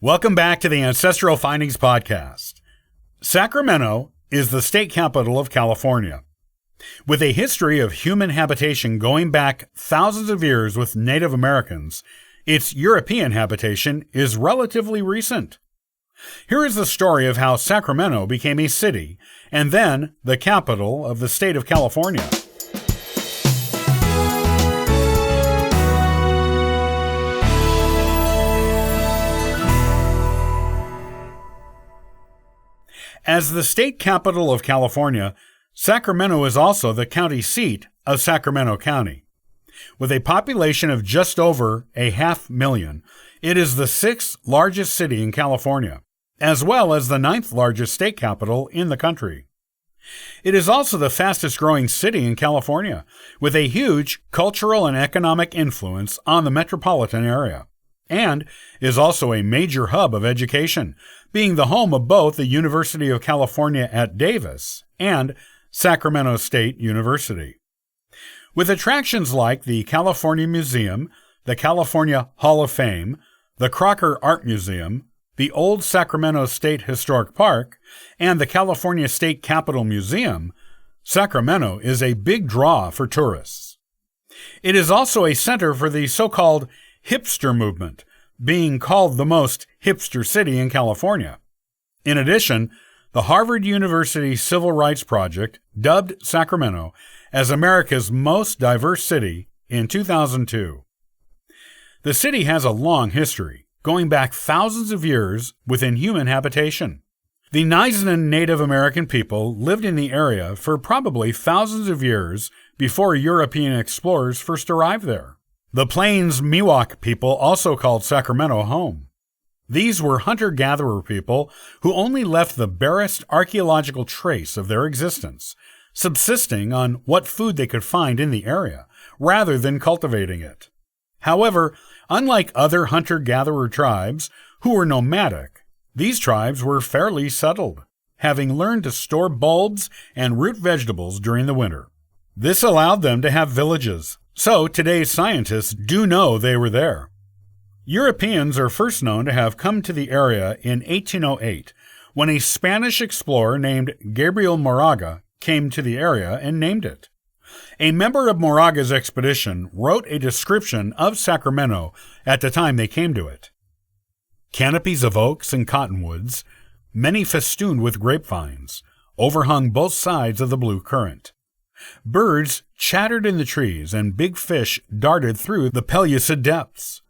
Welcome back to the Ancestral Findings Podcast. Sacramento is the state capital of California. With a history of human habitation going back thousands of years with Native Americans, its European habitation is relatively recent. Here is the story of how Sacramento became a city and then the capital of the state of California. As the state capital of California, Sacramento is also the county seat of Sacramento County. With a population of just over 500,000, it is the sixth largest city in California, as well as the ninth largest state capital in the country. It is also the fastest growing city in California, with a huge cultural and economic influence on the metropolitan area, and is also a major hub of education, being the home of both the University of California at Davis and Sacramento State University. With attractions like the California Museum, the California Hall of Fame, the Crocker Art Museum, the Old Sacramento State Historic Park, and the California State Capitol Museum, Sacramento is a big draw for tourists. It is also a center for the so-called hipster movement, being called the most hipster city in California. In addition, the Harvard University Civil Rights Project dubbed Sacramento as America's most diverse city in 2002. The city has a long history, going back thousands of years within human habitation. The Nisenan Native American people lived in the area for probably thousands of years before European explorers first arrived there. The Plains Miwok people also called Sacramento home. These were hunter-gatherer people who only left the barest archaeological trace of their existence, subsisting on what food they could find in the area, rather than cultivating it. However, unlike other hunter-gatherer tribes who were nomadic, these tribes were fairly settled, having learned to store bulbs and root vegetables during the winter. This allowed them to have villages, so today's scientists do know they were there. Europeans are first known to have come to the area in 1808, when a Spanish explorer named Gabriel Moraga came to the area and named it. A member of Moraga's expedition wrote a description of Sacramento at the time they came to it. Canopies of oaks and cottonwoods, many festooned with grapevines, overhung both sides of the blue current. Birds chattered in the trees, and big fish darted through the pellucid depths.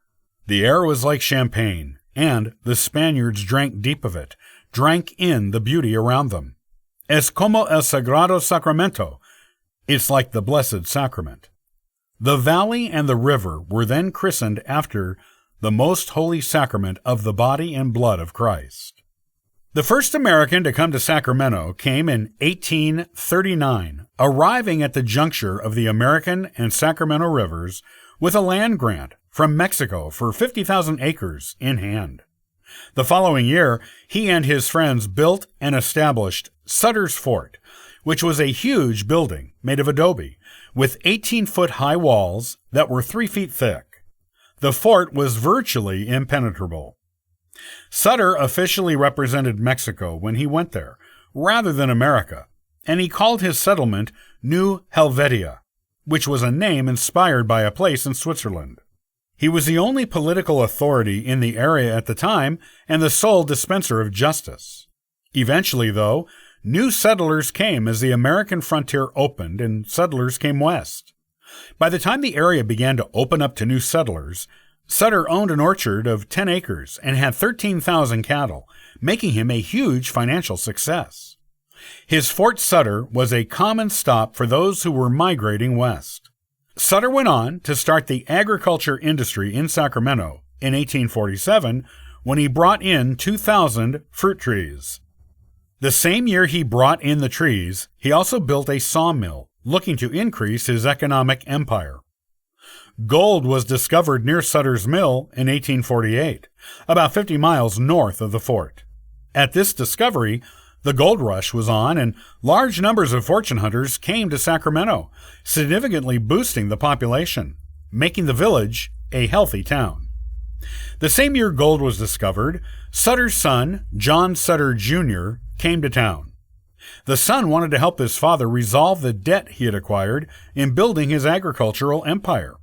The air was like champagne, and the Spaniards drank deep of it, drank in the beauty around them. Es como el Sagrado Sacramento. It's like the Blessed Sacrament. The valley and the river were then christened after the most holy sacrament of the body and blood of Christ. The first American to come to Sacramento came in 1839, arriving at the juncture of the American and Sacramento rivers with a land grant from Mexico for 50,000 acres in hand. The following year, he and his friends built and established Sutter's Fort, which was a huge building made of adobe, with 18-foot-high walls that were 3 feet thick. The fort was virtually impenetrable. Sutter officially represented Mexico when he went there, rather than America, and he called his settlement New Helvetia, which was a name inspired by a place in Switzerland. He was the only political authority in the area at the time and the sole dispenser of justice. Eventually, though, new settlers came as the American frontier opened and settlers came west. By the time the area began to open up to new settlers, Sutter owned an orchard of 10 acres and had 13,000 cattle, making him a huge financial success. His Fort Sutter was a common stop for those who were migrating west. Sutter went on to start the agriculture industry in Sacramento in 1847 when he brought in 2,000 fruit trees. The same year he brought in the trees, he also built a sawmill, looking to increase his economic empire. Gold was discovered near Sutter's Mill in 1848, about 50 miles north of the fort. At this discovery, the gold rush was on, and large numbers of fortune hunters came to Sacramento, significantly boosting the population, making the village a healthy town. The same year gold was discovered, Sutter's son, John Sutter Jr., came to town. The son wanted to help his father resolve the debt he had acquired in building his agricultural empire.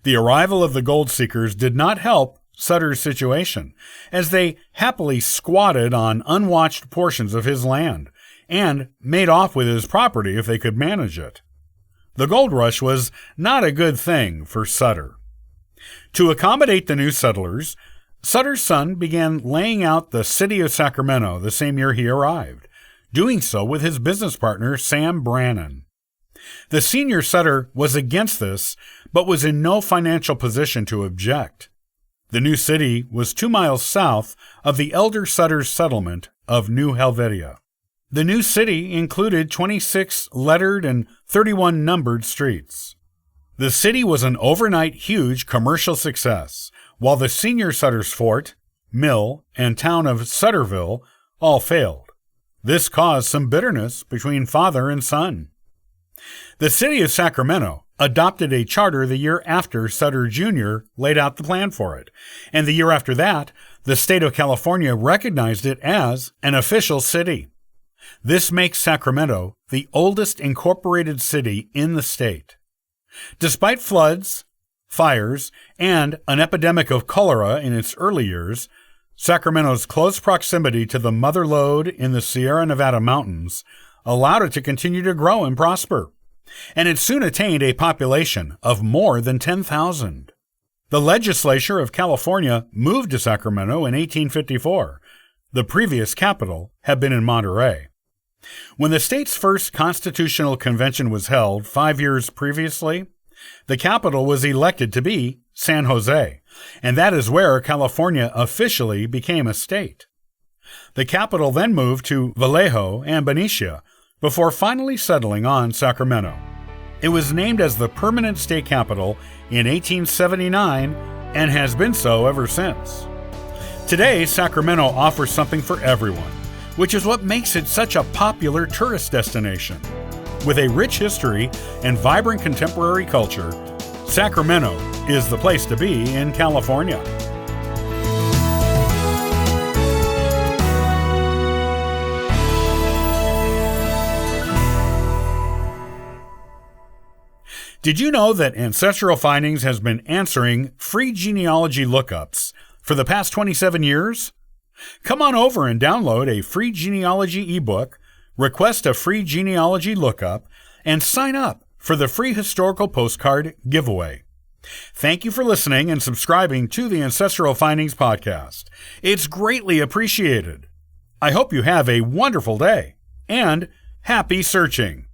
The arrival of the gold seekers did not help Sutter's situation, as they happily squatted on unwatched portions of his land and made off with his property if they could manage it. The gold rush was not a good thing for Sutter. To accommodate the new settlers, Sutter's son began laying out the city of Sacramento the same year he arrived, doing so with his business partner Sam Brannan. The senior Sutter was against this, but was in no financial position to object. The new city was 2 miles south of the elder Sutter's settlement of New Helvetia. The new city included 26 lettered and 31 numbered streets. The city was an overnight huge commercial success, while the senior Sutter's fort, mill, and town of Sutterville all failed. This caused some bitterness between father and son. The city of Sacramento adopted a charter the year after Sutter Jr. laid out the plan for it, and the year after that, the state of California recognized it as an official city. This makes Sacramento the oldest incorporated city in the state. Despite floods, fires, and an epidemic of cholera in its early years, Sacramento's close proximity to the mother lode in the Sierra Nevada mountains allowed it to continue to grow and prosper, and it soon attained a population of more than 10,000. The legislature of California moved to Sacramento in 1854. The previous capital had been in Monterey. When the state's first constitutional convention was held 5 years previously, the capital was elected to be San Jose, and that is where California officially became a state. The capital then moved to Vallejo and Benicia before finally settling on Sacramento. It was named as the permanent state capital in 1879 and has been so ever since. Today, Sacramento offers something for everyone, which is what makes it such a popular tourist destination. With a rich history and vibrant contemporary culture, Sacramento is the place to be in California. Did you know that Ancestral Findings has been answering free genealogy lookups for the past 27 years? Come on over and download a free genealogy ebook, request a free genealogy lookup, and sign up for the free historical postcard giveaway. Thank you for listening and subscribing to the Ancestral Findings podcast. It's greatly appreciated. I hope you have a wonderful day and happy searching.